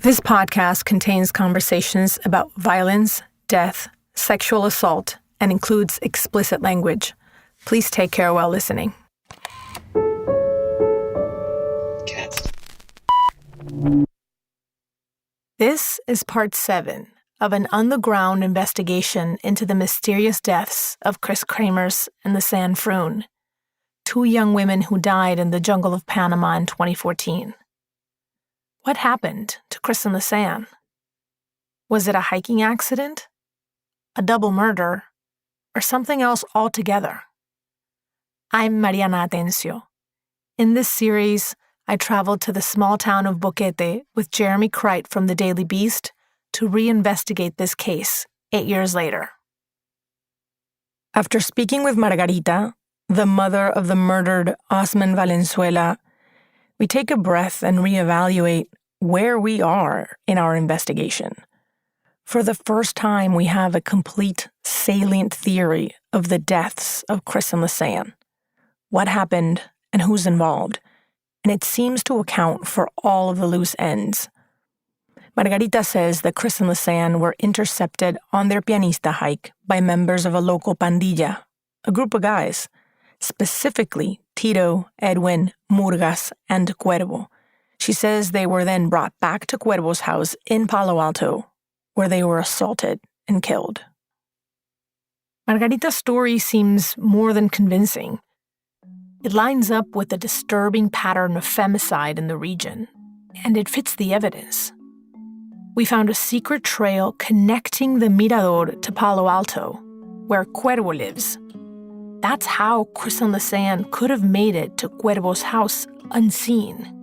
This podcast contains conversations about violence, death, sexual assault, and includes explicit language. Please take care while listening. Cats. This is part 7 of an on-the-ground investigation into the mysterious deaths of Kris Kremers and Lisanne Froon, 2 young women who died in the jungle of Panama in 2014. What happened to Kris and Lisanne? Was it a hiking accident, a double murder, or something else altogether? I'm Mariana Atencio. In this series, I traveled to the small town of Boquete with Jeremy Kryt from the Daily Beast to reinvestigate this case 8 years later. After speaking with Margarita, the mother of the murdered Osman Valenzuela, we take a breath and reevaluate where we are in our investigation. For the first time, we have a complete, salient theory of the deaths of Kris and Lisanne, what happened and who's involved, and it seems to account for all of the loose ends. Margarita says that Kris and Lisanne were intercepted on their pianista hike by members of a local pandilla, a group of guys, specifically Tito, Edwin, Murgas, and Cuervo. She says they were then brought back to Cuervo's house in Palo Alto, where they were assaulted and killed. Margarita's story seems more than convincing. It lines up with the disturbing pattern of femicide in the region, and it fits the evidence. We found a secret trail connecting the Mirador to Palo Alto, where Cuervo lives. That's how Kris and Lisanne could have made it to Cuervo's house unseen.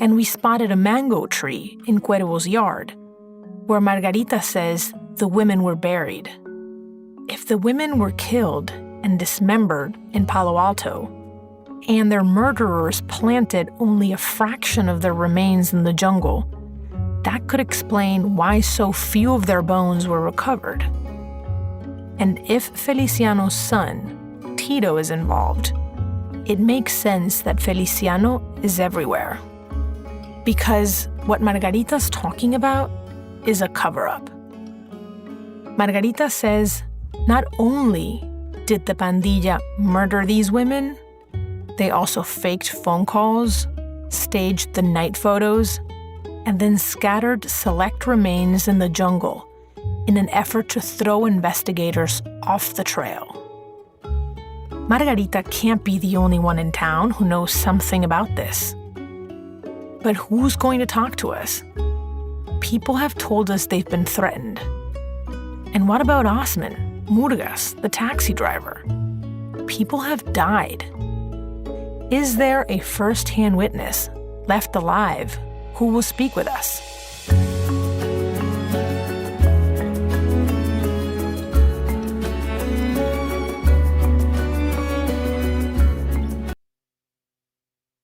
And we spotted a mango tree in Cuervo's yard, where Margarita says the women were buried. If the women were killed and dismembered in Palo Alto, and their murderers planted only a fraction of their remains in the jungle, that could explain why so few of their bones were recovered. And if Feliciano's son, Tito, is involved, it makes sense that Feliciano is everywhere. Because what Margarita's talking about is a cover-up. Margarita says not only did the pandilla murder these women, they also faked phone calls, staged the night photos, and then scattered select remains in the jungle in an effort to throw investigators off the trail. Margarita can't be the only one in town who knows something about this. But who's going to talk to us? People have told us they've been threatened. And what about Osman, Murgas, the taxi driver? People have died. Is there a first-hand witness left alive who will speak with us?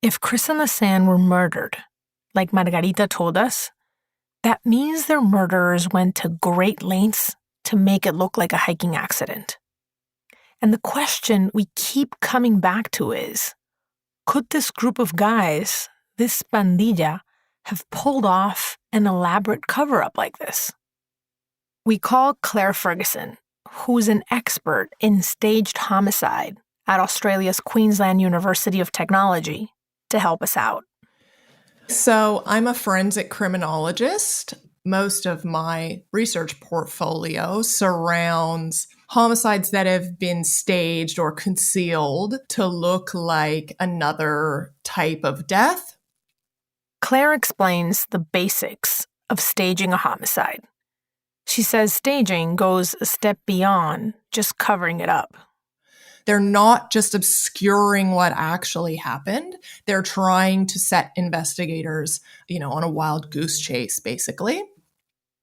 If Kris and Lisanne were murdered, like Margarita told us, that means their murderers went to great lengths to make it look like a hiking accident. And the question we keep coming back to is, could this group of guys, this pandilla, have pulled off an elaborate cover-up like this? We call Claire Ferguson, who's an expert in staged homicide at Australia's Queensland University of Technology, to help us out. So I'm a forensic criminologist. Most of my research portfolio surrounds homicides that have been staged or concealed to look like another type of death. Claire explains the basics of staging a homicide. She says staging goes a step beyond just covering it up. They're not just obscuring what actually happened. They're trying to set investigators, on a wild goose chase, basically.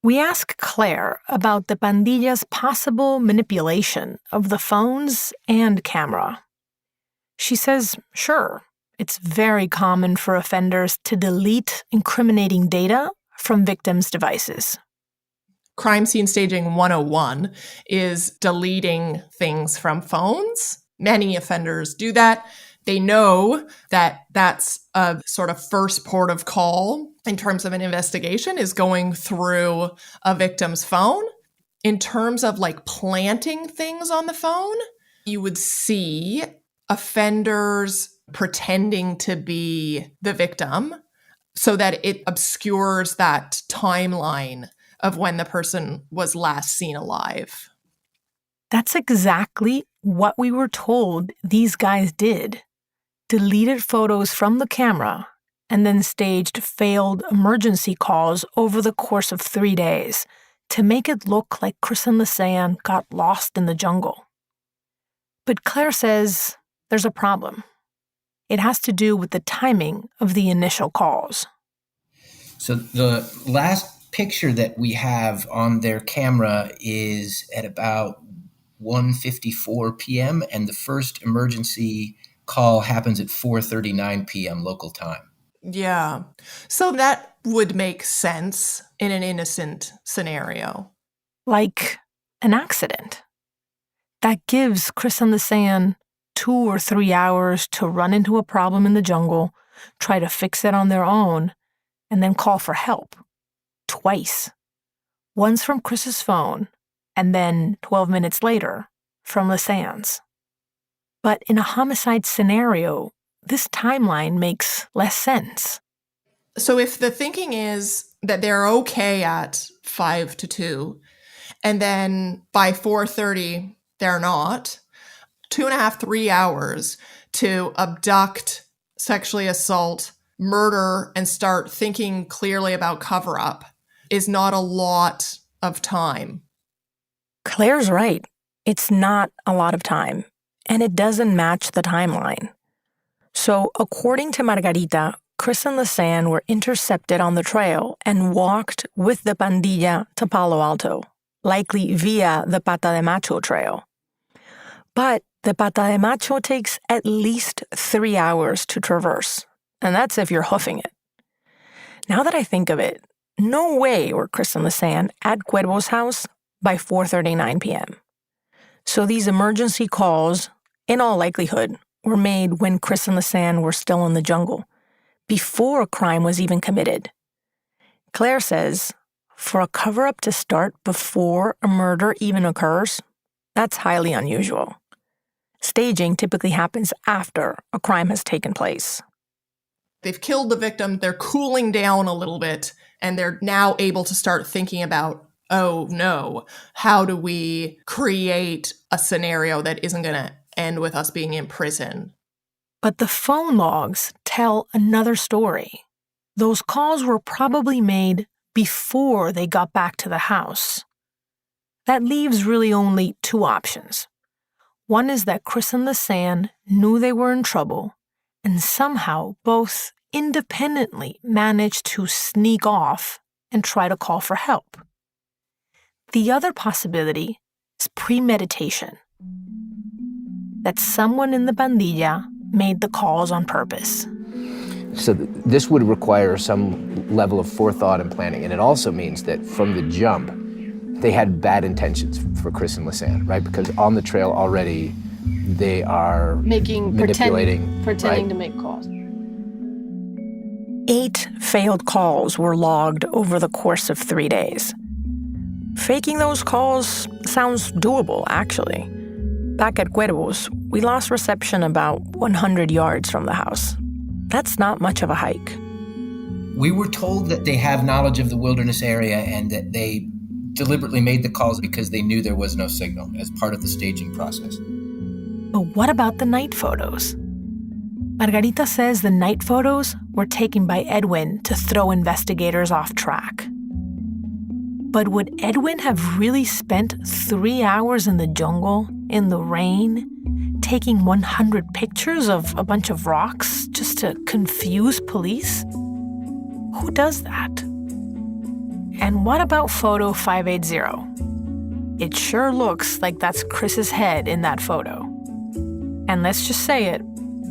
We ask Claire about the pandilla's possible manipulation of the phones and camera. She says, sure, it's very common for offenders to delete incriminating data from victims' devices. Crime scene staging 101 is deleting things from phones. Many offenders do that. They know that that's a sort of first port of call in terms of an investigation is going through a victim's phone. In terms of like planting things on the phone, you would see offenders pretending to be the victim so that it obscures that timeline of when the person was last seen alive. That's exactly what we were told these guys did. Deleted photos from the camera and then staged failed emergency calls over the course of 3 days to make it look like Kris and Lisanne got lost in the jungle. But Claire says there's a problem. It has to do with the timing of the initial calls. So the last picture that we have on their camera is at about 1:54 p.m. and the first emergency call happens at 4:39 p.m. local time. Yeah. So that would make sense in an innocent scenario. Like an accident. That gives Kris and Lisanne 2 or 3 hours to run into a problem in the jungle, try to fix it on their own, and then call for help. Twice. Once from Kris's phone, and then 12 minutes later, from Lisanne's. But in a homicide scenario, this timeline makes less sense. So if the thinking is that they're okay at 5 to 2, and then by 4:30, they're not, 2.5, 3 hours to abduct, sexually assault, murder, and start thinking clearly about cover-up is not a lot of time. Claire's right. It's not a lot of time, and it doesn't match the timeline. So, according to Margarita, Kris and Lisanne were intercepted on the trail and walked with the pandilla to Palo Alto, likely via the Pata de Macho trail. But the Pata de Macho takes at least 3 hours to traverse, and that's if you're hoofing it. Now that I think of it, no way were Kris and Lisanne at Cuervo's house by 4:39 p.m. So these emergency calls, in all likelihood, were made when Kris and Lisanne were still in the jungle, before a crime was even committed. Claire says, for a cover-up to start before a murder even occurs, that's highly unusual. Staging typically happens after a crime has taken place. They've killed the victim, they're cooling down a little bit, and they're now able to start thinking about, oh no, how do we create a scenario that isn't going to end with us being in prison? But the phone logs tell another story. Those calls were probably made before they got back to the house. That leaves really only 2 options. One is that Kris and Lisanne knew they were in trouble and somehow both independently managed to sneak off and try to call for help. The other possibility is premeditation. That someone in the pandilla made the calls on purpose. So this would require some level of forethought and planning. And it also means that from the jump, they had bad intentions for Kris and Lisanne, right? Because on the trail already, they are manipulating. Pretending right? to make calls. 8 failed calls were logged over the course of 3 days. Faking those calls sounds doable, actually. Back at Cuervo's, we lost reception about 100 yards from the house. That's not much of a hike. We were told that they have knowledge of the wilderness area and that they deliberately made the calls because they knew there was no signal as part of the staging process. But what about the night photos? Margarita says the night photos were taken by Edwin to throw investigators off track. But would Edwin have really spent 3 hours in the jungle, in the rain, taking 100 pictures of a bunch of rocks just to confuse police? Who does that? And what about photo 580? It sure looks like that's Kris's head in that photo. And let's just say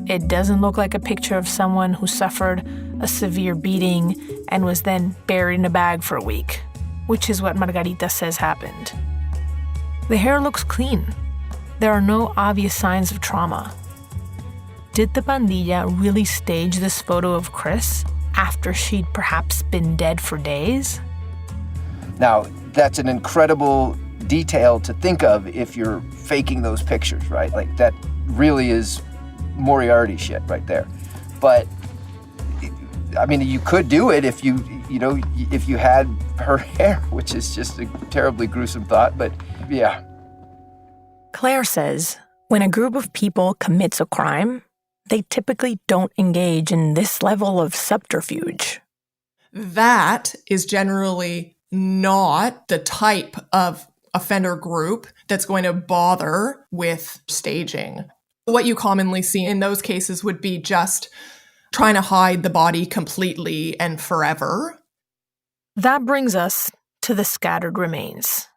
it doesn't look like a picture of someone who suffered a severe beating and was then buried in a bag for a week, which is what Margarita says happened. The hair looks clean. There are no obvious signs of trauma. did the pandilla really stage this photo of Kris after she'd perhaps been dead for days? Now, that's an incredible detail to think of if you're faking those pictures, right? Like, that really is Moriarty shit right there. But, I mean, you could do it if you had her hair, which is just a terribly gruesome thought, but yeah. Claire says when a group of people commits a crime, they typically don't engage in this level of subterfuge. That is generally not the type of offender group that's going to bother with staging. What you commonly see in those cases would be just trying to hide the body completely and forever. That brings us to the scattered remains.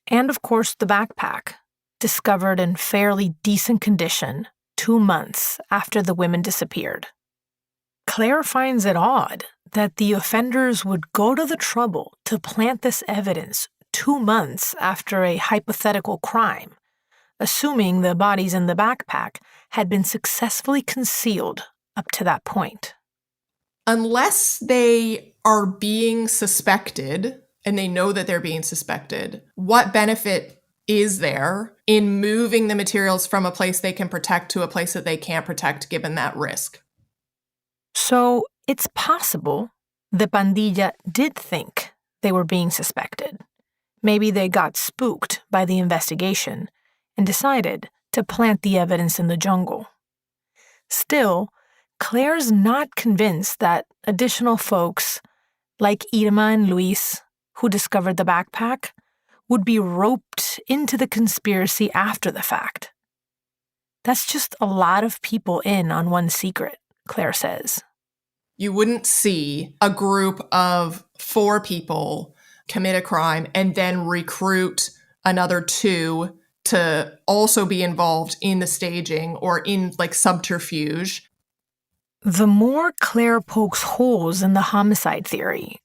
And of course, the backpack, discovered in fairly decent condition 2 months after the women disappeared. Claire finds it odd that the offenders would go to the trouble to plant this evidence 2 months after a hypothetical crime, assuming the bodies in the backpack had been successfully concealed up to that point. Unless they are being suspected, and they know that they're being suspected, what benefit is there in moving the materials from a place they can protect to a place that they can't protect given that risk? So it's possible the pandilla did think they were being suspected. Maybe they got spooked by the investigation and decided to plant the evidence in the jungle. Still, Claire's not convinced that additional folks, like Irma and Luis, who discovered the backpack, would be roped into the conspiracy after the fact. That's just a lot of people in on one secret, Claire says. You wouldn't see a group of 4 people commit a crime and then recruit another 2 to also be involved in the staging or in like subterfuge. The more Claire pokes holes in the homicide theory,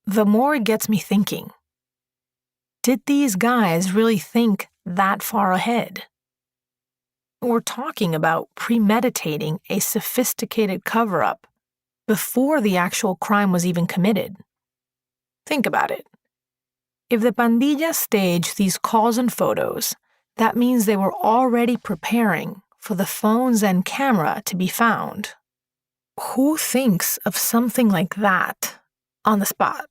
the more it gets me thinking. Did these guys really think that far ahead? We're talking about premeditating a sophisticated cover-up before the actual crime was even committed. Think about it. If the pandilla staged these calls and photos, that means they were already preparing for the phones and camera to be found. Who thinks of something like that on the spot?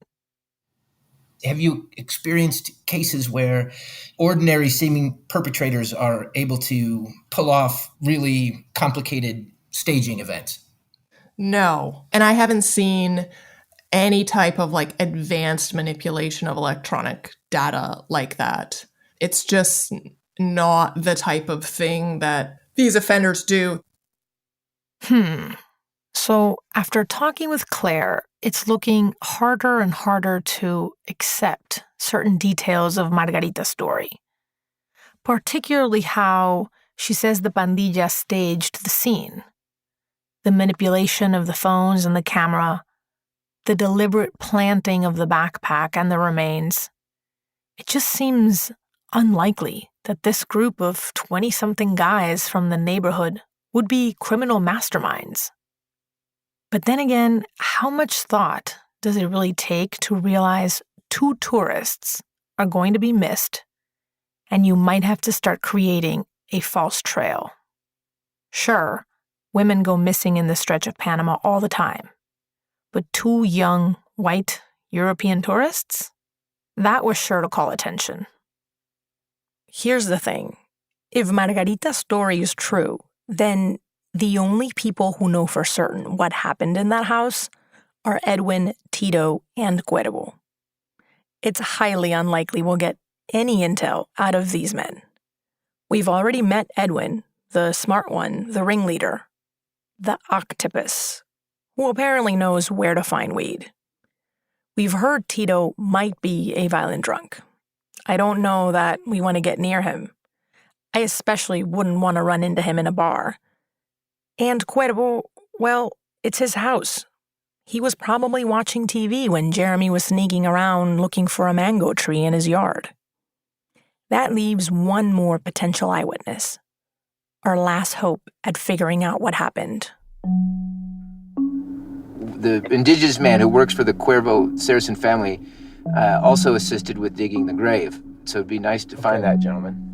Have you experienced cases where ordinary seeming perpetrators are able to pull off really complicated staging events? No. And I haven't seen any type of like advanced manipulation of electronic data like that. It's just not the type of thing that these offenders do. So after talking with Claire, it's looking harder and harder to accept certain details of Margarita's story. Particularly how she says the pandilla staged the scene. The manipulation of the phones and the camera, the deliberate planting of the backpack and the remains. It just seems unlikely that this group of 20-something guys from the neighborhood would be criminal masterminds. But then again, how much thought does it really take to realize 2 tourists are going to be missed, and you might have to start creating a false trail? Sure, women go missing in the stretch of Panama all the time. But 2 young, white, European tourists? That was sure to call attention. Here's the thing. If Margarita's story is true, then the only people who know for certain what happened in that house are Edwin, Tito, and Cuervo. It's highly unlikely we'll get any intel out of these men. We've already met Edwin, the smart one, the ringleader, the octopus, who apparently knows where to find weed. We've heard Tito might be a violent drunk. I don't know that we want to get near him. I especially wouldn't want to run into him in a bar. And Cuervo, well, it's his house. He was probably watching TV when Jeremy was sneaking around looking for a mango tree in his yard. That leaves one more potential eyewitness. our last hope at figuring out what happened. The indigenous man who works for the Cuervo Saracen family also assisted with digging the grave. So it'd be nice to find that gentleman.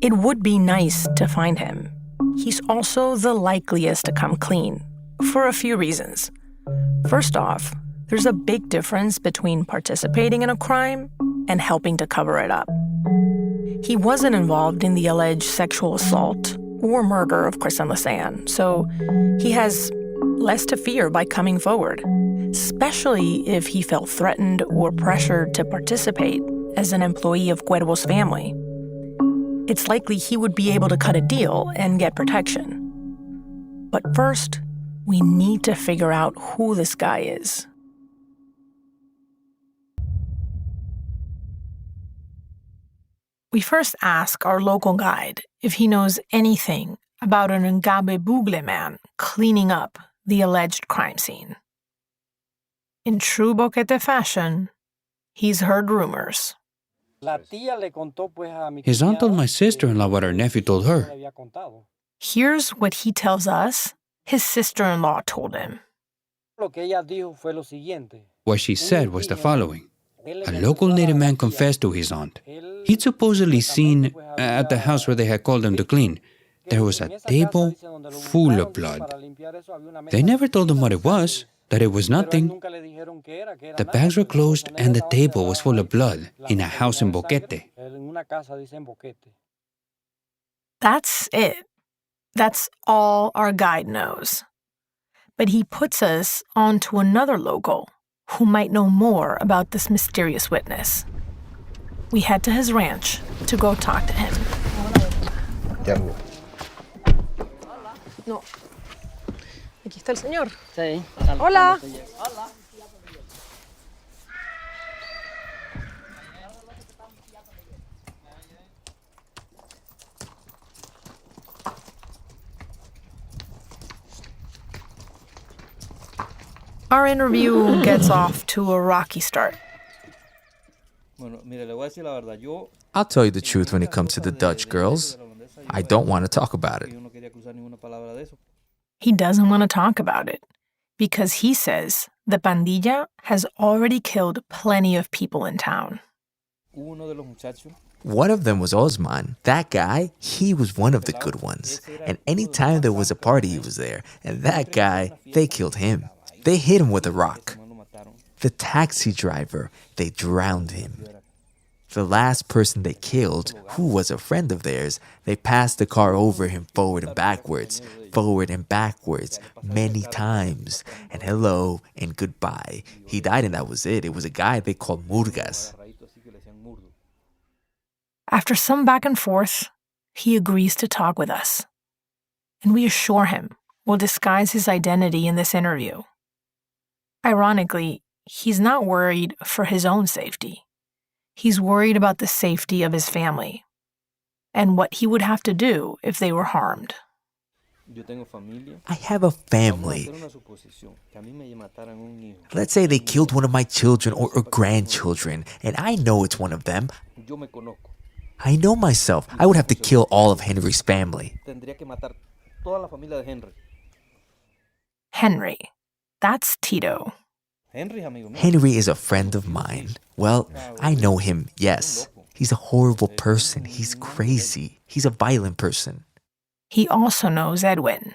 It would be nice to find him. He's also the likeliest to come clean, for a few reasons. First off, there's a big difference between participating in a crime and helping to cover it up. He wasn't involved in the alleged sexual assault or murder of Kris and Lisanne, so he has less to fear by coming forward, especially if he felt threatened or pressured to participate as an employee of Cuervo's family. It's likely he would be able to cut a deal and get protection. But first, we need to figure out who this guy is. We first ask our local guide if he knows anything about an Ngabe Bugle man cleaning up the alleged crime scene. In true Boquete fashion, he's heard rumors. His aunt told my sister-in-law what her nephew told her. Here's what he tells us his sister-in-law told him. What she said was the following. A local native man confessed to his aunt. He'd supposedly seen, at the house where they had called him to clean, there was a table full of blood. They never told him what it was, that it was nothing. The bags were closed and the table was full of blood in a house in Boquete. That's it. That's all our guide knows. But he puts us onto another local who might know more about this mysterious witness. We head to his ranch to go talk to him. No. Aquí está el señor. Sí. Hola. Our interview gets off to a rocky start. I'll tell you the truth when it comes to the Dutch girls. I don't want to talk about it. He doesn't want to talk about it because he says the pandilla has already killed plenty of people in town. One of them was Osman. That guy, he was one of the good ones. And anytime there was a party, he was there. And that guy, they killed him. They hit him with a rock. The taxi driver, they drowned him. The last person they killed, who was a friend of theirs, they passed the car over him forward and backwards, many times. And hello and goodbye. He died and that was it. It was a guy they called Murgas. After some back and forth, he agrees to talk with us. And we assure him we'll disguise his identity in this interview. Ironically, he's not worried for his own safety. He's worried about the safety of his family and what he would have to do if they were harmed. I have a family. Let's say they killed one of my children or grandchildren, and I know it's one of them. I know myself. I would have to kill all of Henry's family. Henry. That's Tito. Henry is a friend of mine. Well, I know him, yes. He's a horrible person. He's crazy. He's a violent person. He also knows Edwin.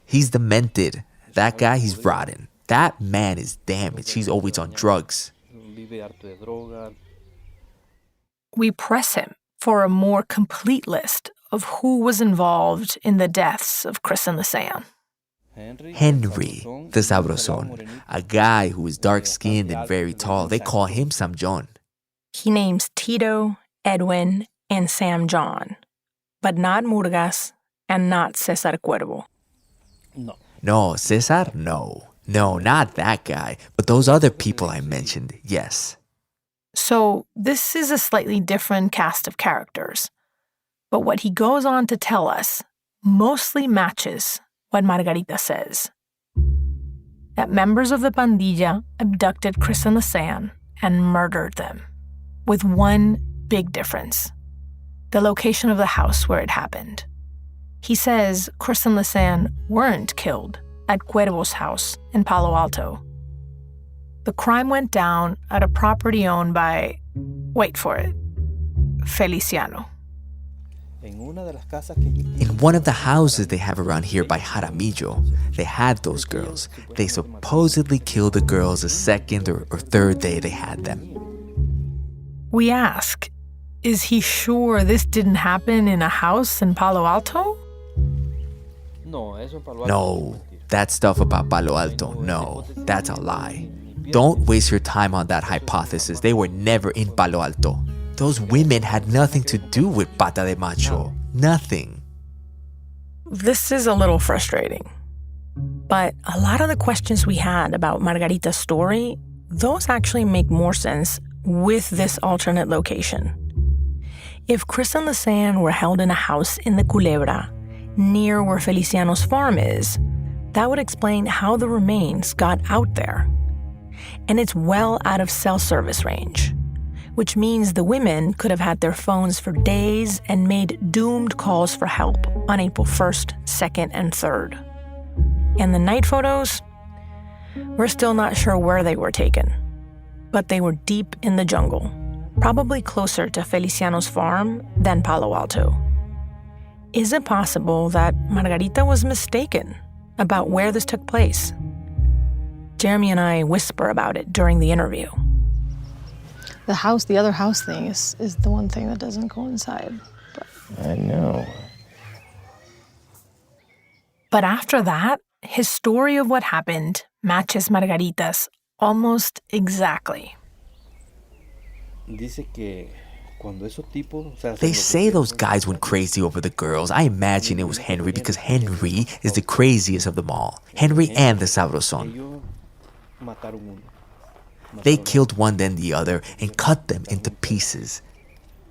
He's demented. That guy, he's rotten. That man is damaged. He's always on drugs. We press him for a more complete list of who was involved in the deaths of Kris and Lisanne. Henry, the Sabrosón, a guy who is dark-skinned and very tall. They call him Sam John. He names Tito, Edwin, and Sam John, but not Murgas and not Cesar Cuervo. No, Cesar, no. No, not that guy. But those other people I mentioned, yes. So this is a slightly different cast of characters. But what he goes on to tell us mostly matches what Margarita says. That members of the pandilla abducted Kris and Lisanne and murdered them, with one big difference. the location of the house where it happened. He says Kris and Lisanne weren't killed at Cuervo's house in Palo Alto. The crime went down at a property owned by, wait for it, Feliciano. In one of the houses they have around here by Jaramillo, they had those girls. They supposedly killed the girls the second or third day they had them. We ask, is he sure this didn't happen in a house in Palo Alto? No, that stuff about Palo Alto, no, that's a lie. Don't waste your time on that hypothesis. They were never in Palo Alto. Those women had nothing to do with Pata de Macho. Nothing. This is a little frustrating. But a lot of the questions we had about Margarita's story, those actually make more sense with this alternate location. If Kris and Lisanne were held in a house in the Culebra, near where Feliciano's farm is, that would explain how the remains got out there. And it's well out of cell service range, which means the women could have had their phones for days and made doomed calls for help on April 1st, 2nd, and 3rd. And the night photos? We're still not sure where they were taken, but they were deep in the jungle, probably closer to Feliciano's farm than Palo Alto. Is it possible that Margarita was mistaken about where this took place? Jeremy and I whisper about it during the interview. The other house thing is the one thing that doesn't coincide. I know. But after that, his story of what happened matches Margarita's almost exactly. They say those guys went crazy over the girls. I imagine it was Henry because Henry is the craziest of them all. Henry and the Sabrosón. They killed one then the other and cut them into pieces.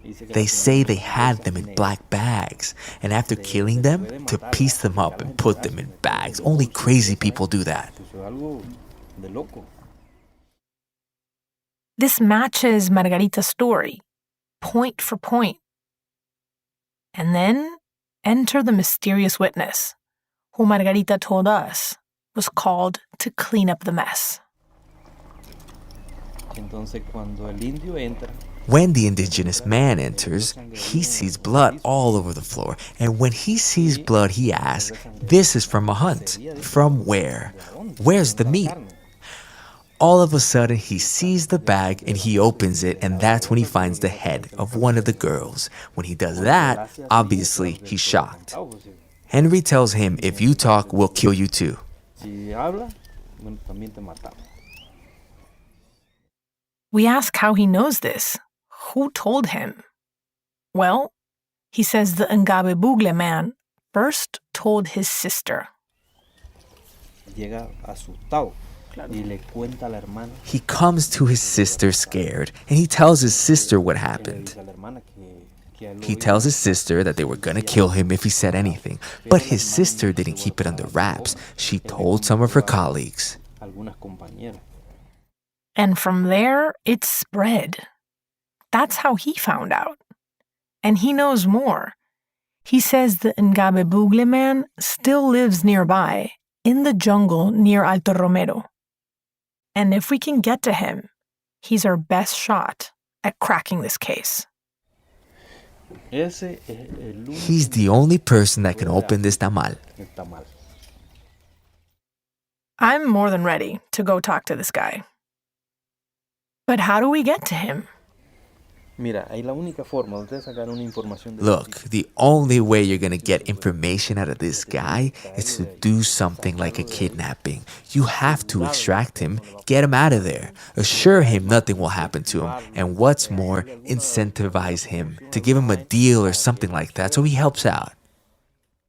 They say they had them in black bags, and after killing them, to piece them up and put them in bags. Only crazy people do that. This matches Margarita's story, point for point. And then enter the mysterious witness, who Margarita told us was called to clean up the mess. When the indigenous man enters, he sees blood all over the floor. And when he sees blood, he asks, "This is from a hunt. From where? Where's the meat?" All of a sudden, he sees the bag and he opens it, and that's when he finds the head of one of the girls. When he does that, obviously, he's shocked. Henry tells him, "If you talk, we'll kill you too." We ask how he knows this. Who told him? Well, he says the Ngabebugle man first told his sister. He comes to his sister scared, and he tells his sister what happened. He tells his sister that they were gonna kill him if he said anything, but his sister didn't keep it under wraps. She told some of her colleagues. And from there, it spread. That's how he found out. And he knows more. He says the Ngabebugle man still lives nearby, in the jungle near Alto Romero. And if we can get to him, he's our best shot at cracking this case. He's the only person that can open this tamal. I'm more than ready to go talk to this guy. But how do we get to him? Look, the only way you're gonna get information out of this guy is to do something like a kidnapping. You have to extract him, get him out of there, assure him nothing will happen to him, and what's more, incentivize him to give him a deal or something like that so he helps out.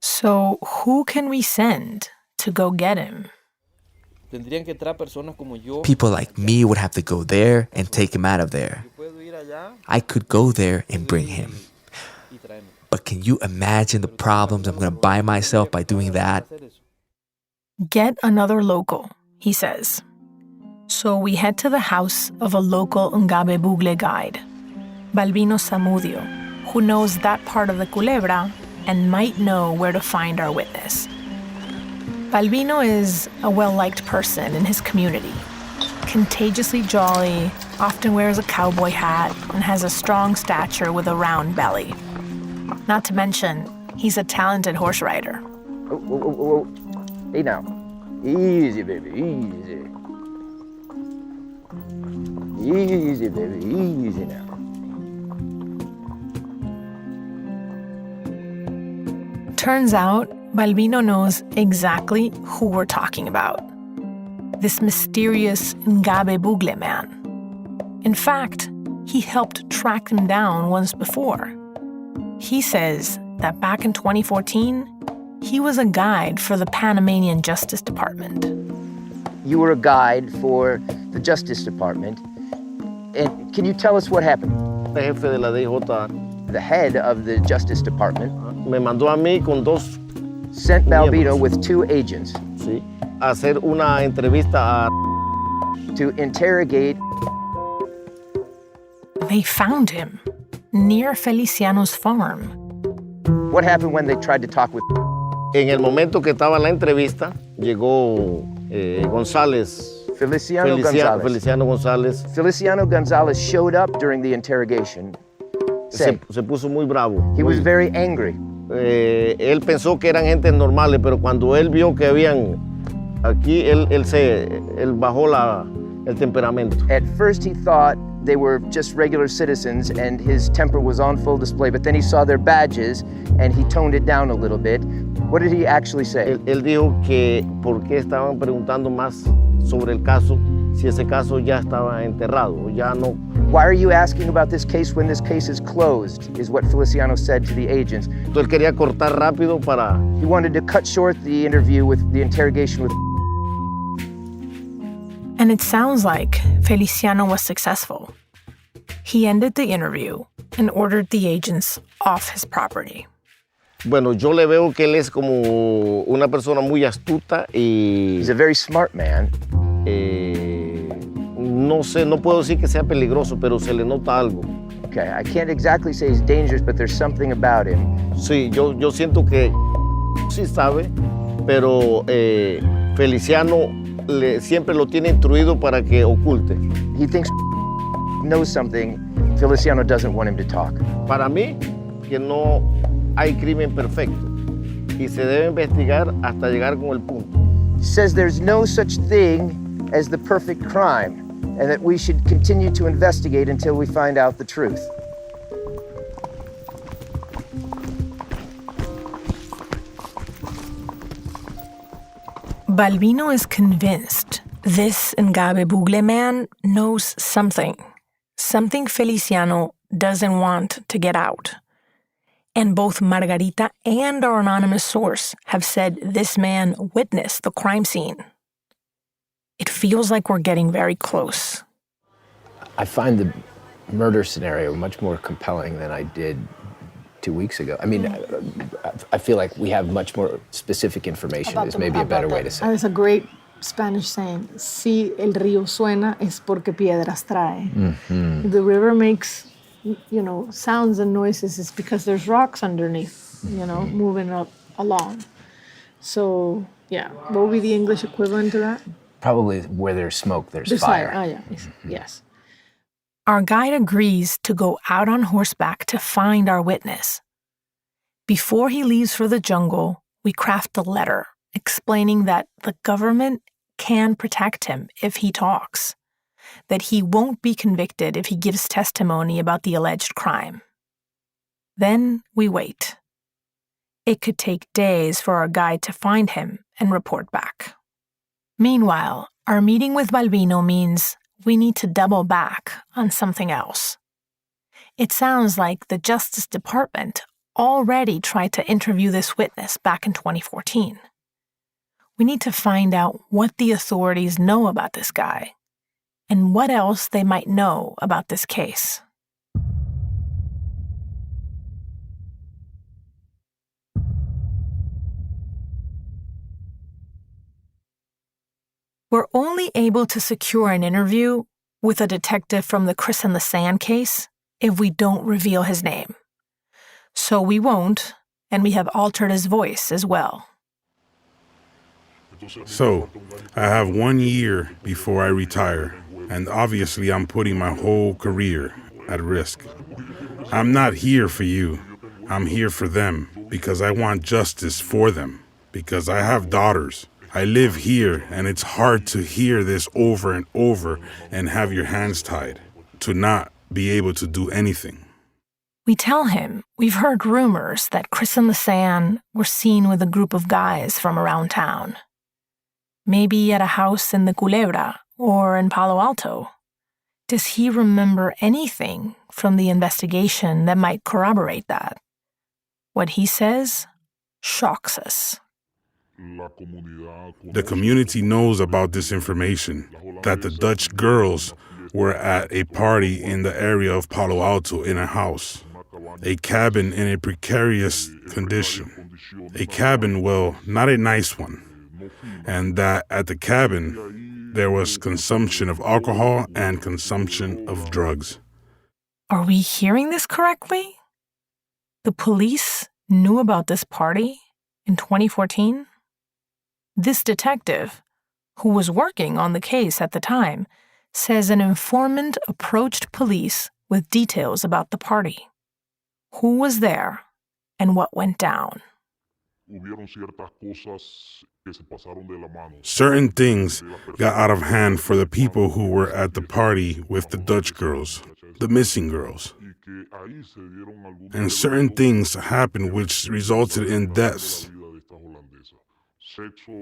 So who can we send to go get him? People like me would have to go there and take him out of there. I could go there and bring him. But can you imagine the problems I'm going to buy myself by doing that? Get another local, he says. So we head to the house of a local Ngabebugle guide, Balbino Samudio, who knows that part of the culebra and might know where to find our witness. Balbino is a well-liked person in his community. Contagiously jolly, often wears a cowboy hat, and has a strong stature with a round belly. Not to mention, he's a talented horse rider. Whoa. Hey now. Easy, baby, easy. Easy, baby, easy now. Turns out, Balbino knows exactly who we're talking about. This mysterious Ngabe Bugle man. In fact, he helped track him down once before. He says that back in 2014, he was a guide for the Panamanian Justice Department. You were a guide for the Justice Department. And can you tell us what happened? El jefe de la DJ The head of the Justice Department me mandó a mí con dos, sent Balbino with 2 agents sí, a hacer una entrevista a... to interrogate. They found him near Feliciano's farm. What happened when they tried to talk with? En el momento que estaba la entrevista, llegó González. Feliciano González. Feliciano González. Feliciano González showed up during the interrogation. Se puso muy bravo. He was very angry. Él pensó que eran gentes normales, pero cuando él vio que habían aquí, él bajó el temperamento. At first he thought they were just regular citizens and his temper was on full display, but then he saw their badges and he toned it down a little bit. What did he actually say? Él dijo que por qué estaban preguntando más sobre el caso si ese caso ya estaba enterrado, ya no. Why are you asking about this case when this case is closed, is what Feliciano said to the agents. Entonces él quería cortar rápido para... He wanted to cut short the interview with the interrogation with... And it sounds like Feliciano was successful. He ended the interview and ordered the agents off his property. Bueno, yo le veo que él es como una persona muy astuta y... He's a very smart man. No sé, no puedo decir que sea peligroso, pero se le nota algo. Okay, I can't exactly say he's dangerous, but there's something about him. Sí, yo siento que sí sabe, pero Feliciano siempre lo tiene instruido para que oculte. He thinks knows something Feliciano doesn't want him to talk. Para mí, que no hay crimen perfecto y se debe investigar hasta llegar con el punto. He says there's no such thing as the perfect crime and that we should continue to investigate until we find out the truth. Balbino is convinced this Ngabe Bugle man knows something Feliciano doesn't want to get out. And both Margarita and our anonymous source have said this man witnessed the crime scene. It feels like we're getting very close. I find the murder scenario much more compelling than I did 2 weeks ago. I mean, I feel like we have much more specific information, is maybe a better way to say it. There's a great Spanish saying, si el río suena es porque piedras trae. Mm-hmm. The river makes, sounds and noises is because there's rocks underneath, moving up along. So, yeah, what would be the English equivalent to that? Probably where there's smoke, there's fire. Oh, yeah, Mm-hmm. yes. Our guide agrees to go out on horseback to find our witness. Before he leaves for the jungle, we craft a letter explaining that the government can protect him if he talks, that he won't be convicted if he gives testimony about the alleged crime. Then we wait. It could take days for our guide to find him and report back. Meanwhile, our meeting with Balbino means we need to double back on something else. It sounds like the Justice Department already tried to interview this witness back in 2014. We need to find out what the authorities know about this guy and what else they might know about this case. We're only able to secure an interview with a detective from the Kris and Lisanne case if we don't reveal his name. So we won't, and we have altered his voice as well. So, I have 1 year before I retire, and obviously I'm putting my whole career at risk. I'm not here for you. I'm here for them, because I want justice for them, because I have daughters. I live here, and it's hard to hear this over and over and have your hands tied, to not be able to do anything. We tell him we've heard rumors that Kris and Lisanne were seen with a group of guys from around town. Maybe at a house in the Culebra or in Palo Alto. Does he remember anything from the investigation that might corroborate that? What he says shocks us. The community knows about this information, that the Dutch girls were at a party in the area of Palo Alto in a house, a cabin in a precarious condition. A cabin, well, not a nice one. And that at the cabin, there was consumption of alcohol and consumption of drugs. Are we hearing this correctly? The police knew about this party in 2014? This detective, who was working on the case at the time, says an informant approached police with details about the party. Who was there and what went down? Certain things got out of hand for the people who were at the party with the Dutch girls, the missing girls. And certain things happened which resulted in deaths.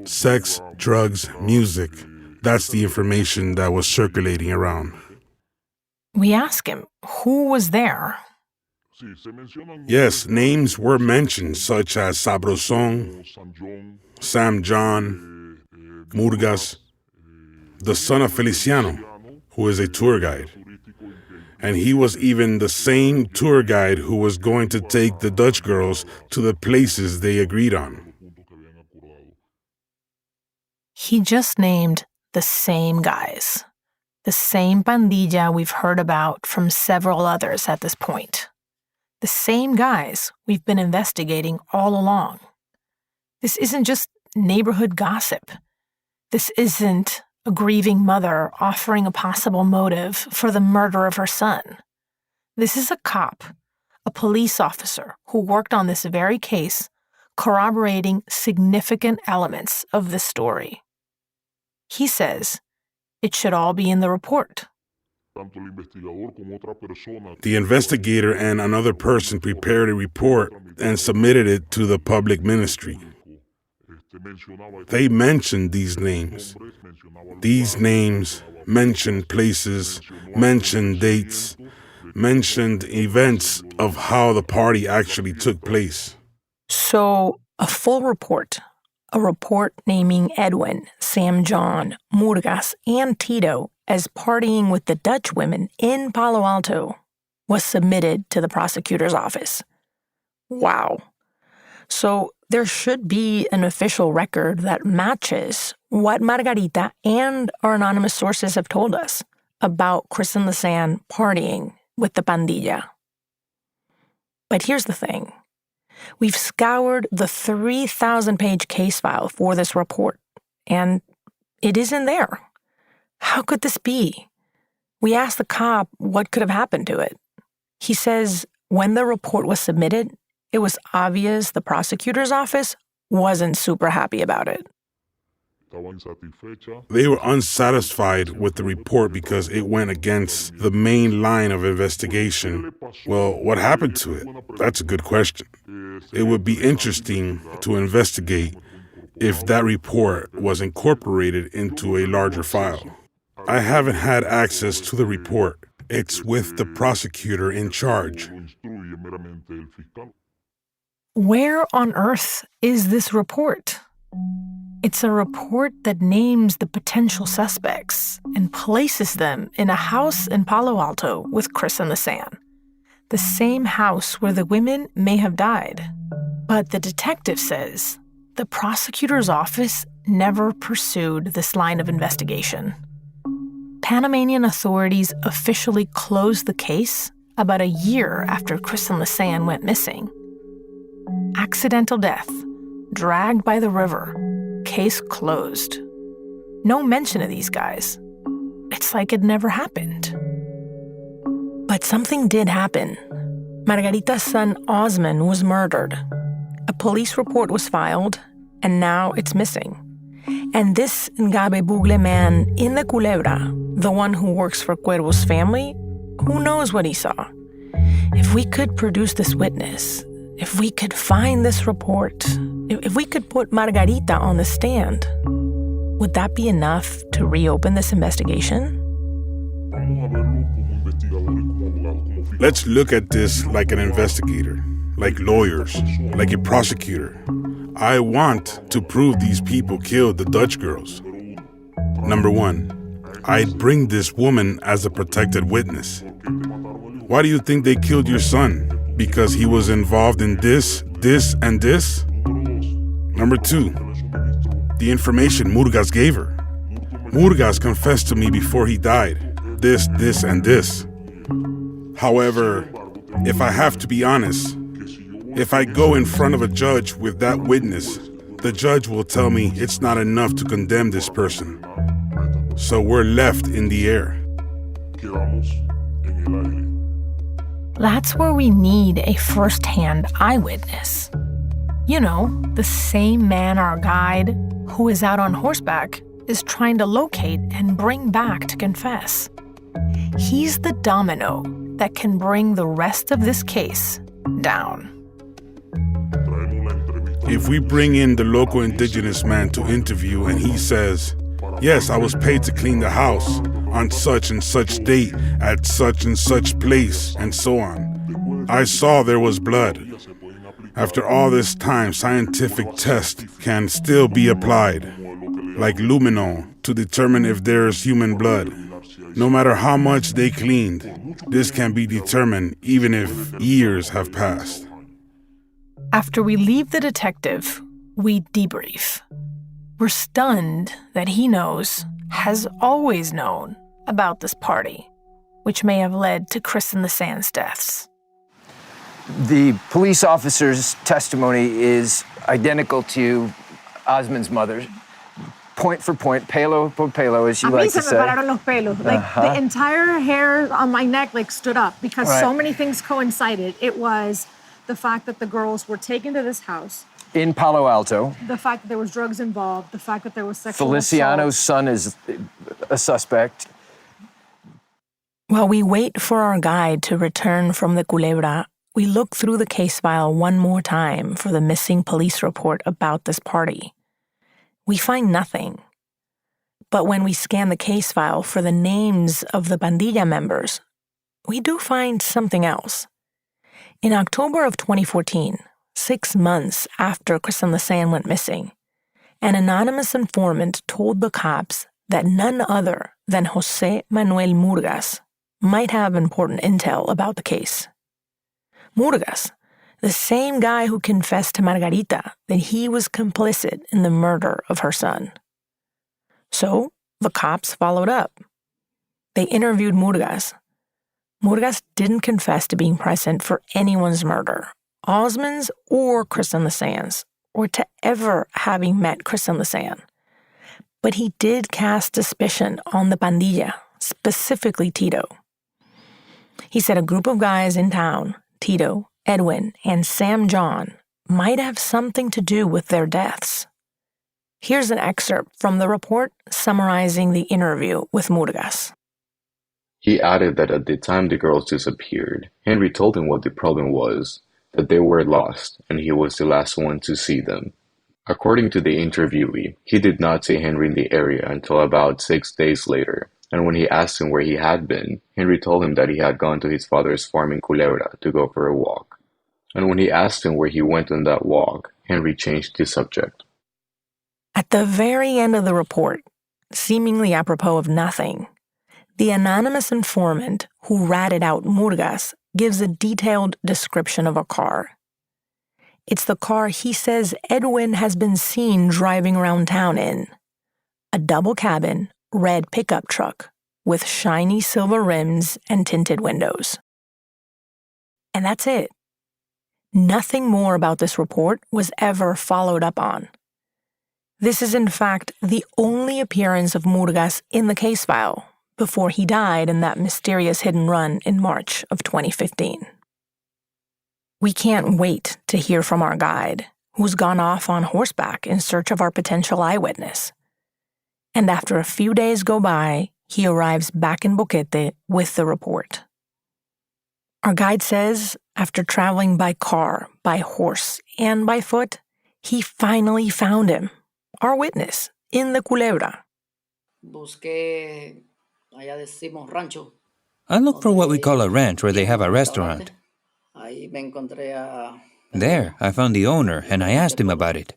Sex, drugs, music. That's the information that was circulating around. We ask him, who was there? Yes, names were mentioned, such as Sabrosón, Sam John, Murgas, the son of Feliciano, who is a tour guide. And he was even the same tour guide who was going to take the Dutch girls to the places they agreed on. He just named the same guys, the same pandilla we've heard about from several others at this point. The same guys we've been investigating all along. This isn't just neighborhood gossip. This isn't a grieving mother offering a possible motive for the murder of her son. This is a cop, a police officer who worked on this very case, corroborating significant elements of this story. He says it should all be in the report. The investigator and another person prepared a report and submitted it to the public ministry. They mentioned these names. These names mentioned places, mentioned dates, mentioned events of how the party actually took place. So, a full report. A report naming Edwin, Sam John, Murgas, and Tito as partying with the Dutch women in Palo Alto was submitted to the prosecutor's office. Wow. So there should be an official record that matches what Margarita and our anonymous sources have told us about Kris and Lisanne partying with the pandilla. But here's the thing. We've scoured the 3,000-page case file for this report, and it isn't there. How could this be? We asked the cop what could have happened to it. He says when the report was submitted, it was obvious the prosecutor's office wasn't super happy about it. They were unsatisfied with the report because it went against the main line of investigation. Well, what happened to it? That's a good question. It would be interesting to investigate if that report was incorporated into a larger file. I haven't had access to the report. It's with the prosecutor in charge. Where on earth is this report? It's a report that names the potential suspects and places them in a house in Palo Alto with Kris and Lisanne, the same house where the women may have died. But the detective says the prosecutor's office never pursued this line of investigation. Panamanian authorities officially closed the case about a year after Kris and Lisanne went missing. Accidental death, dragged by the river, case closed. No mention of these guys. It's like it never happened. But something did happen. Margarita's son Osman was murdered. A police report was filed, and now it's missing. And this Ngabe Bugle man in the Culebra, the one who works for Cuervo's family, who knows what he saw? If we could produce this witness, if we could find this report, if we could put Margarita on the stand, would that be enough to reopen this investigation? Let's look at this like an investigator, like lawyers, like a prosecutor. I want to prove these people killed the Dutch girls. Number one, I'd bring this woman as a protected witness. Why do you think they killed your son? Because he was involved in this, and this? Number two, the information Murgas gave her. Murgas confessed to me before he died. This, and this. However, if I have to be honest, if I go in front of a judge with that witness, the judge will tell me it's not enough to condemn this person. So we're left in the air. That's where we need a first-hand eyewitness. You know, the same man our guide, who is out on horseback, is trying to locate and bring back to confess. He's the domino that can bring the rest of this case down. If we bring in the local indigenous man to interview and he says, yes, I was paid to clean the house on such and such date at such and such place, and so on. I saw there was blood. After all this time, scientific tests can still be applied, like luminol, to determine if there's human blood. No matter how much they cleaned, this can be determined even if years have passed. After we leave the detective, we debrief. We're stunned that he knows, has always known, about this party, which may have led to Kris and Lisanne's deaths. The police officer's testimony is identical to Osman's mother's, point for point, pelo por pelo, as you like to say. A mí se me pararon los pelos. Like, the entire hair on my neck, stood up because so many things coincided. It was the fact that the girls were taken to this house. In Palo Alto. The fact that there was drugs involved. The fact that there was sexual Feliciano's assault. son is a suspect. While we wait for our guide to return from the Culebra, we look through the case file one more time for the missing police report about this party. We find nothing. But when we scan the case file for the names of the pandilla members, we do find something else. In October of 2014, 6 months after Kris and Lisanne went missing, an anonymous informant told the cops that none other than José Manuel Murgas might have important intel about the case. Murgas, the same guy who confessed to Margarita that he was complicit in the murder of her son. So the cops followed up. They interviewed Murgas. Murgas didn't confess to being present for anyone's murder, Osman's or Kris and Lisanne's, or to ever having met Kris and Lisanne. But he did cast suspicion on the pandilla, specifically Tito. He said a group of guys in town, Tito, Edwin, and Sam John, might have something to do with their deaths. Here's an excerpt from the report summarizing the interview with Murgas. He added that at the time the girls disappeared, Henry told him what the problem was, that they were lost, and he was the last one to see them. According to the interviewee, he did not see Henry in the area until about 6 days later, and when he asked him where he had been, Henry told him that he had gone to his father's farm in Culebra to go for a walk. And when he asked him where he went on that walk, Henry changed the subject. At the very end of the report, seemingly apropos of nothing, the anonymous informant who ratted out Murgas gives a detailed description of a car. It's the car he says Edwin has been seen driving around town in. A double-cabin, red pickup truck with shiny silver rims and tinted windows. And that's it. Nothing more about this report was ever followed up on. This is, in fact, the only appearance of Murgas in the case file before he died in that mysterious hit and run in March of 2015. We can't wait to hear from our guide, who's gone off on horseback in search of our potential eyewitness. And after a few days go by, he arrives back in Boquete with the report. Our guide says, after traveling by car, by horse, and by foot, he finally found him, our witness, in the Culebra. I looked for what we call a ranch where they have a restaurant. There, I found the owner and I asked him about it.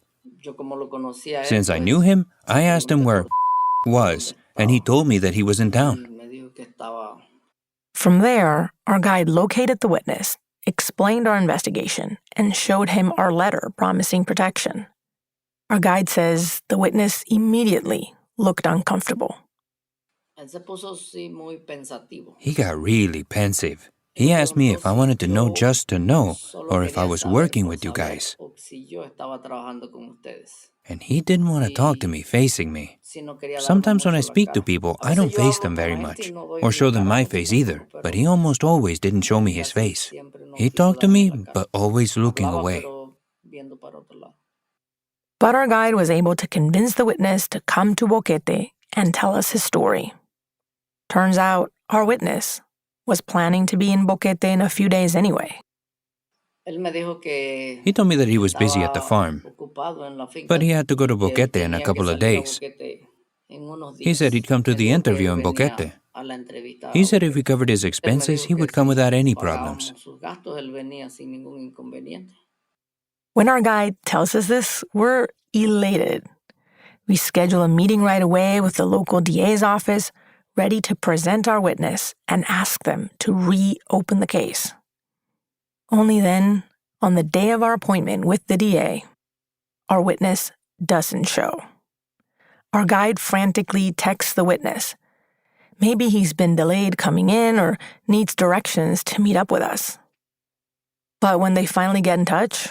Since I knew him, I asked him where was, and he told me that he was in town. From there, our guide located the witness, explained our investigation, and showed him our letter promising protection. Our guide says the witness immediately looked uncomfortable. He got really pensive. He asked me if I wanted to know just to know, or if I was working with you guys. And he didn't want to talk to me facing me. Sometimes when I speak to people, I don't face them very much, or show them my face either, but he almost always didn't show me his face. He talked to me, but always looking away. But our guide was able to convince the witness to come to Boquete and tell us his story. Turns out, our witness was planning to be in Boquete in a few days anyway. He told me that he was busy at the farm, but he had to go to Boquete in a couple of days. He said he'd come to the interview in Boquete. He said if we covered his expenses, he would come without any problems. When our guide tells us this, we're elated. We schedule a meeting right away with the local DA's office, ready to present our witness and ask them to reopen the case. Only then, on the day of our appointment with the DA, our witness doesn't show. Our guide frantically texts the witness. Maybe he's been delayed coming in or needs directions to meet up with us. But when they finally get in touch,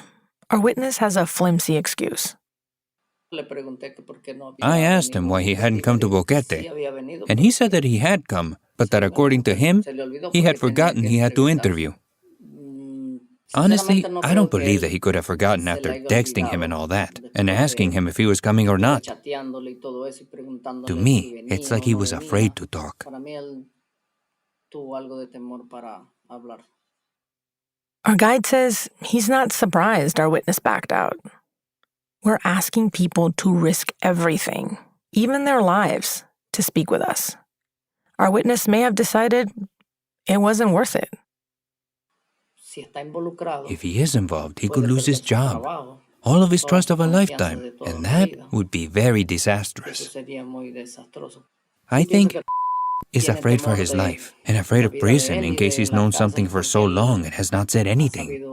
our witness has a flimsy excuse. I asked him why he hadn't come to Boquete, and he said that he had come, but that according to him, he had forgotten he had to interview. Honestly, I don't believe that he could have forgotten after texting him and all that, and asking him if he was coming or not. To me, it's like he was afraid to talk. Our guide says he's not surprised our witness backed out. We're asking people to risk everything, even their lives, to speak with us. Our witness may have decided it wasn't worth it. If he is involved, he could lose his job, all of his trust of a lifetime, and that would be very disastrous. I think he's afraid for his life and afraid of prison in case he's known something for so long and has not said anything.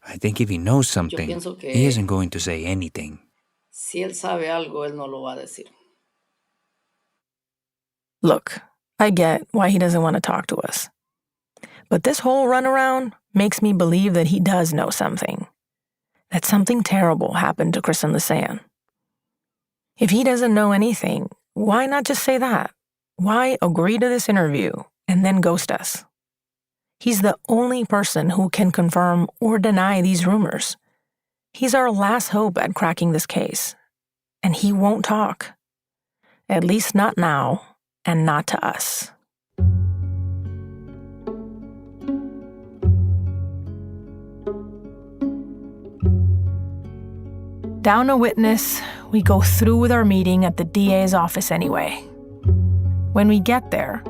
I think if he knows something, he isn't going to say anything. Look, I get why he doesn't want to talk to us. But this whole runaround makes me believe that he does know something. That something terrible happened to Kris and Lisanne. If he doesn't know anything, why not just say that? Why agree to this interview and then ghost us? He's the only person who can confirm or deny these rumors. He's our last hope at cracking this case. And he won't talk. At least not now, and not to us. Down a witness, we go through with our meeting at the DA's office anyway. When we get there,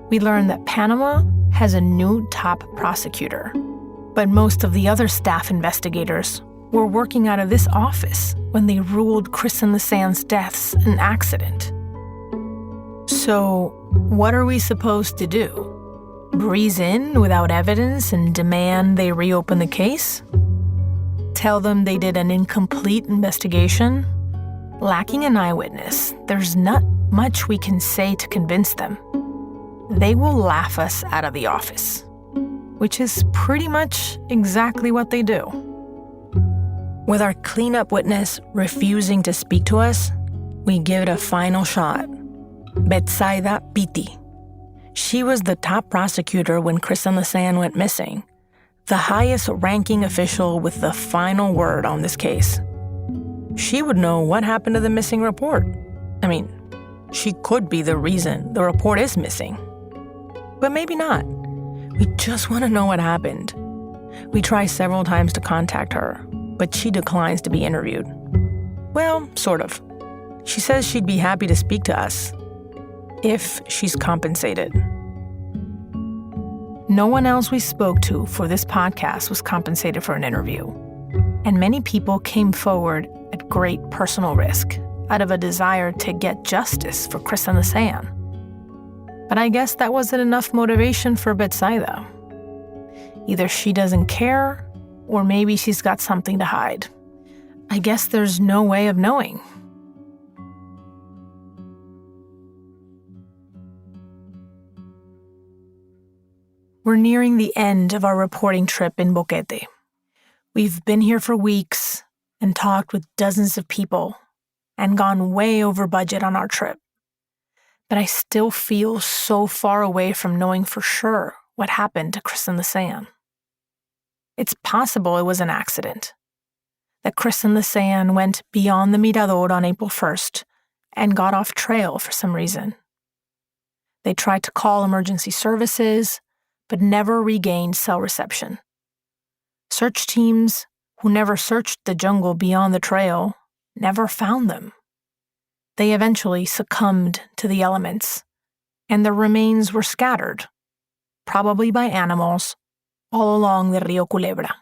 we learn that Panama has a new top prosecutor, but most of the other staff investigators were working out of this office when they ruled Kris and Lisanne's deaths an accident. So, what are we supposed to do? Breeze in without evidence and demand they reopen the case? Tell them they did an incomplete investigation? Lacking an eyewitness, there's not much we can say to convince them. they will laugh us out of the office, which is pretty much exactly what they do. With our cleanup witness refusing to speak to us, we give it a final shot. Betsaida Piti. She was the top prosecutor when Kris and Lisanne went missing, the highest-ranking official with the final word on this case. She would know what happened to the missing report. I mean, she could be the reason the report is missing. But maybe not. We just want to know what happened. We try several times to contact her, but she declines to be interviewed. Well, sort of. She says she'd be happy to speak to us, if she's compensated. No one else we spoke to for this podcast was compensated for an interview, and many people came forward at great personal risk out of a desire to get justice for Kris and Lisanne. But I guess that wasn't enough motivation for Betsaida. Either she doesn't care, or maybe she's got something to hide. I guess there's no way of knowing. We're nearing the end of our reporting trip in Boquete. We've been here for weeks and talked with dozens of people and gone way over budget on our trip. But I still feel so far away from knowing for sure what happened to Kris and Lisanne. It's possible it was an accident, that Kris and Lisanne went beyond the Mirador on April 1st and got off trail for some reason. They tried to call emergency services, but never regained cell reception. Search teams, who never searched the jungle beyond the trail, never found them. They eventually succumbed to the elements, and their remains were scattered, probably by animals, all along the Rio Culebra.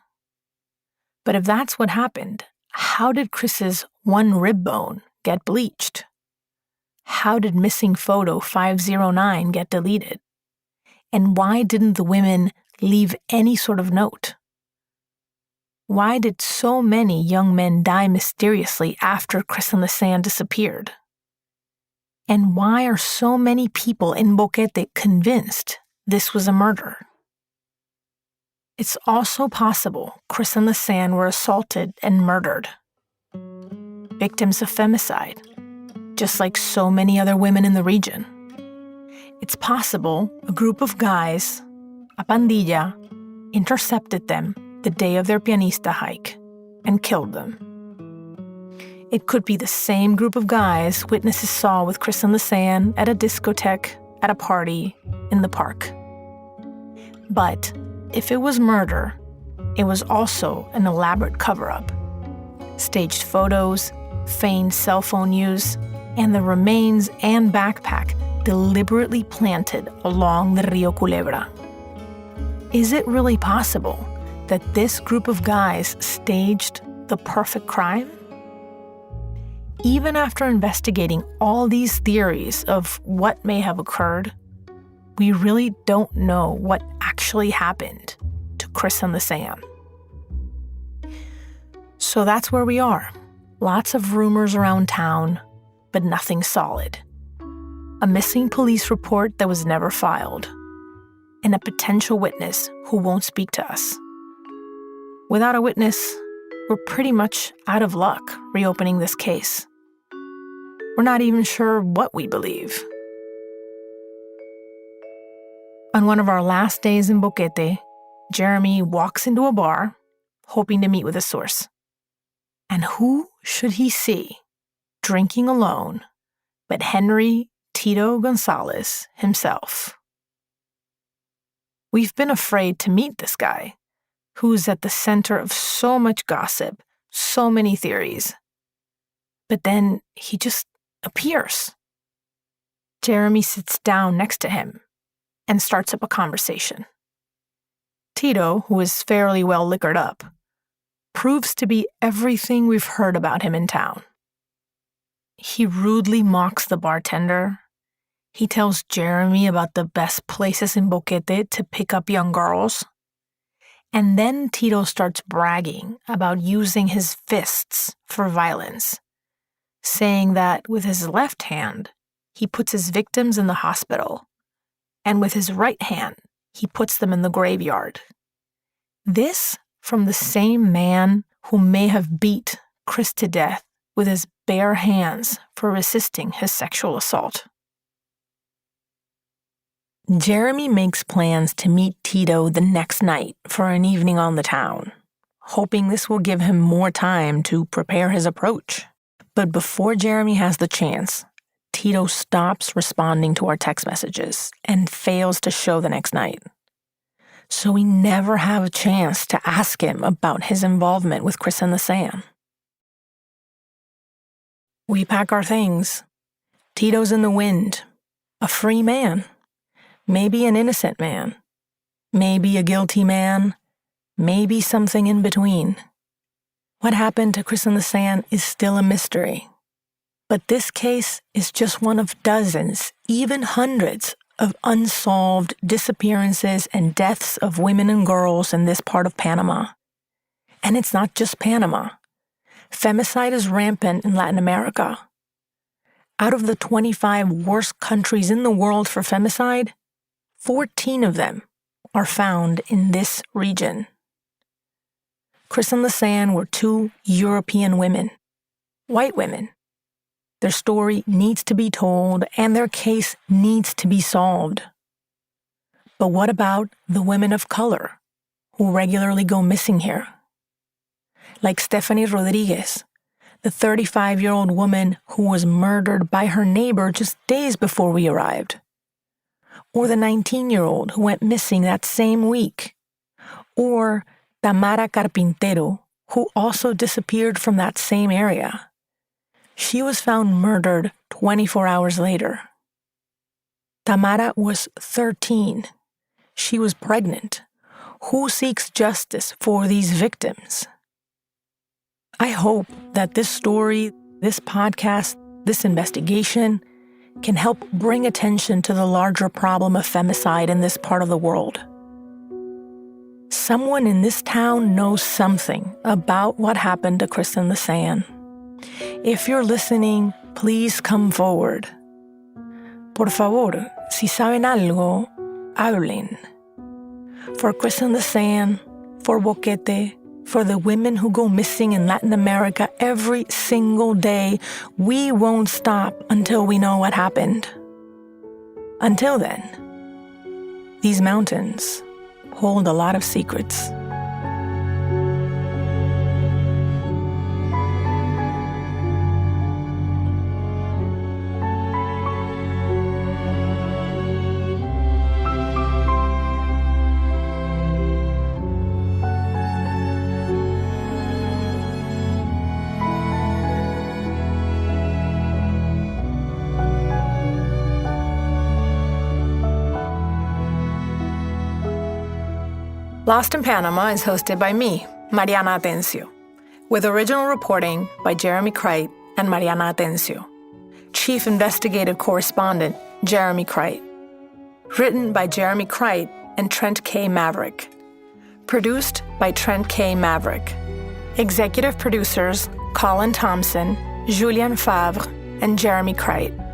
But if that's what happened, how did Kris's one rib bone get bleached? How did missing photo 509 get deleted? And why didn't the women leave any sort of note? Why did so many young men die mysteriously after Kris and Lisanne disappeared? And why are so many people in Boquete convinced this was a murder? It's also possible Kris and Lisanne were assaulted and murdered. Victims of femicide, just like so many other women in the region. It's possible a group of guys, a pandilla, intercepted them the day of their pianista hike and killed them. It could be the same group of guys witnesses saw with Kris and Lisanne at a discotheque, at a party, in the park. But if it was murder, it was also an elaborate cover-up. Staged photos, feigned cell phone use, and the remains and backpack deliberately planted along the Rio Culebra. Is it really possible that this group of guys staged the perfect crime? Even after investigating all these theories of what may have occurred, we really don't know what actually happened to Kris and Lisanne. So that's where we are. Lots of rumors around town, but nothing solid. A missing police report that was never filed, and a potential witness who won't speak to us. Without a witness, we're pretty much out of luck reopening this case. We're not even sure what we believe. On one of our last days in Boquete, Jeremy walks into a bar, hoping to meet with a source. And who should he see, drinking alone, but Henry Tito Gonzalez himself? We've been afraid to meet this guy, who's at the center of so much gossip, so many theories. But then he just appears. Jeremy sits down next to him and starts up a conversation. Tito, who is fairly well liquored up, proves to be everything we've heard about him in town. He rudely mocks the bartender. He tells Jeremy about the best places in Boquete to pick up young girls. And then Tito starts bragging about using his fists for violence, saying that with his left hand, he puts his victims in the hospital, and with his right hand, he puts them in the graveyard. This from the same man who may have beat Kris to death with his bare hands for resisting his sexual assault. Jeremy makes plans to meet Tito the next night for an evening on the town, hoping this will give him more time to prepare his approach. But before Jeremy has the chance, Tito stops responding to our text messages and fails to show the next night. So we never have a chance to ask him about his involvement with Kris and Lisanne. We pack our things. Tito's in the wind, a free man, maybe an innocent man, maybe a guilty man, maybe something in between. What happened to Kris and Lisanne is still a mystery. But this case is just one of dozens, even hundreds, of unsolved disappearances and deaths of women and girls in this part of Panama. And it's not just Panama. Femicide is rampant in Latin America. Out of the 25 worst countries in the world for femicide, 14 of them are found in this region. Kris and Lisanne were two European women, white women. Their story needs to be told, and their case needs to be solved. But what about the women of color who regularly go missing here? Like Stephanie Rodriguez, the 35-year-old woman who was murdered by her neighbor just days before we arrived. Or the 19-year-old who went missing that same week. Or Tamara Carpintero, who also disappeared from that same area. She was found murdered 24 hours later. Tamara was 13. She was pregnant. Who seeks justice for these victims? I hope that this story, this podcast, this investigation can help bring attention to the larger problem of femicide in this part of the world. Someone in this town knows something about what happened to Kris and Lisanne. If you're listening, please come forward. Por favor, si saben algo, hablen. For Kris and Lisanne, for Boquete, for the women who go missing in Latin America every single day, we won't stop until we know what happened. Until then, these mountains hold a lot of secrets. Lost in Panama is hosted by me, Mariana Atencio, with original reporting by Jeremy Kryt and Mariana Atencio. Chief Investigative Correspondent, Jeremy Kryt. Written by Jeremy Kryt and Trent K. Maverick. Produced by Trent K. Maverick. Executive producers, Colin Thompson, Julian Favre, and Jeremy Kryt.